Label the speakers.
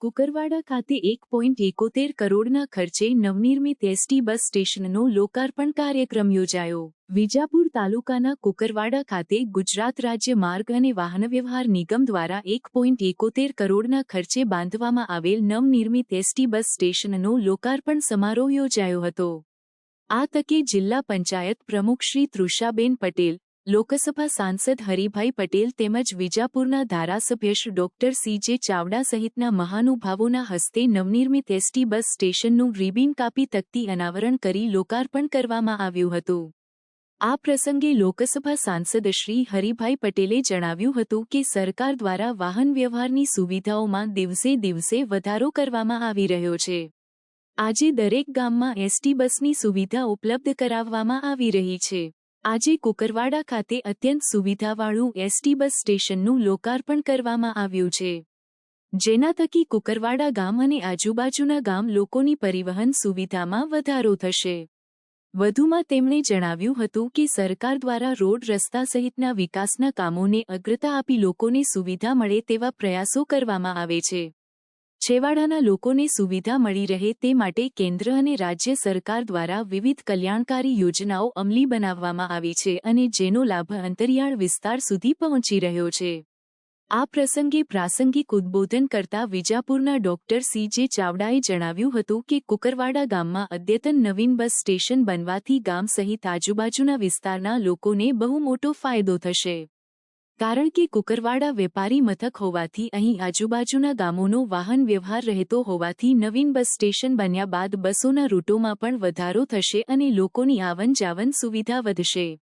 Speaker 1: કુકરવાડા ખાતે 1.71 કરોડના ખર્ચે નવનિર્મિત એસટી બસ સ્ટેશનનો લોકાર્પણ કાર્યક્રમ યોજાયો। વિજાપુર તાલુકાના કુકરવાડા ખાતે ગુજરાત રાજ્ય માર્ગ અને વાહનવ્યવહાર નિગમ દ્વારા 1.71 કરોડના ખર્ચે બાંધવામાં આવેલ નવનિર્મિત એસટી બસ સ્ટેશનનો લોકાર્પણ સમારોહ યોજાયો હતો। આ તકે જિલ્લા પંચાયત પ્રમુખ શ્રી તૃષાબેન પટેલ, લોકસભા સાંસદ હરિભાઈ પટેલ તેમજ વિજાપુરના ધારાસભ્ય શ્રી ડોક્ટર સી.જે. ચાવડા સહિતના મહાનુભાવોના હસ્તે નવનિર્મિત એસટી બસ સ્ટેશનનું રિબીન કાપી તકતી અનાવરણ કરી લોકાર્પણ કરવામાં આવ્યું હતું। આ પ્રસંગે લોકસભા સાંસદ શ્રી હરિભાઈ પટેલે જણાવ્યું હતું કે સરકાર દ્વારા વાહન વ્યવહારની સુવિધાઓમાં દિવસે દિવસે વધારો કરવામાં આવી રહ્યો છે। આજે દરેક ગામમાં એસટી બસની સુવિધા ઉપલબ્ધ કરાવવામાં આવી રહી છે। આજે કુકરવાડા ખાતે અત્યંત સુવિધાવાળું એસટી બસ સ્ટેશનનું લોકાર્પણ કરવામાં આવ્યું છે, જેના થકી કુકરવાડા ગામ અને આજુબાજુના ગામ લોકોની પરિવહન સુવિધામાં વધારો થશે। વધુમાં તેમણે જણાવ્યું હતું કે સરકાર દ્વારા રોડ રસ્તા સહિતના વિકાસના કામોને અગ્રતા આપી લોકોને સુવિધા મળે તેવા પ્રયાસો કરવામાં આવે છે। છેવાડાના લોકોને સુવિધા મળી રહે તે માટે કેન્દ્ર અને રાજ્ય સરકાર દ્વારા વિવિધ કલ્યાણકારી યોજનાઓ અમલી બનાવવામાં આવી છે અને જેનો લાભ અંતરિયાળ વિસ્તાર સુધી પહોંચી રહ્યો છે। આ પ્રસંગે પ્રાસંગિક ઉદ્બોધન કરતા વિજાપુરના ડોક્ટર સી.જે. ચાવડાએ જણાવ્યું હતું કે કુકરવાડા ગામમાં અદ્યતન નવીન બસ સ્ટેશન બનવાથી ગામ સહિત આજુબાજુના વિસ્તારના લોકોને બહુ મોટો ફાયદો થશે, કારણ કે કુકરવાડા વેપારી મથક હોવાથી અહીં આજુબાજુના ગામોનો વાહન વ્યવહાર રહેતો હોવાથી નવીન બસ સ્ટેશન બન્યા બાદ બસોના રૂટોમાં પણ વધારો થશે અને લોકોની આવન જાવન સુવિધા વધશે।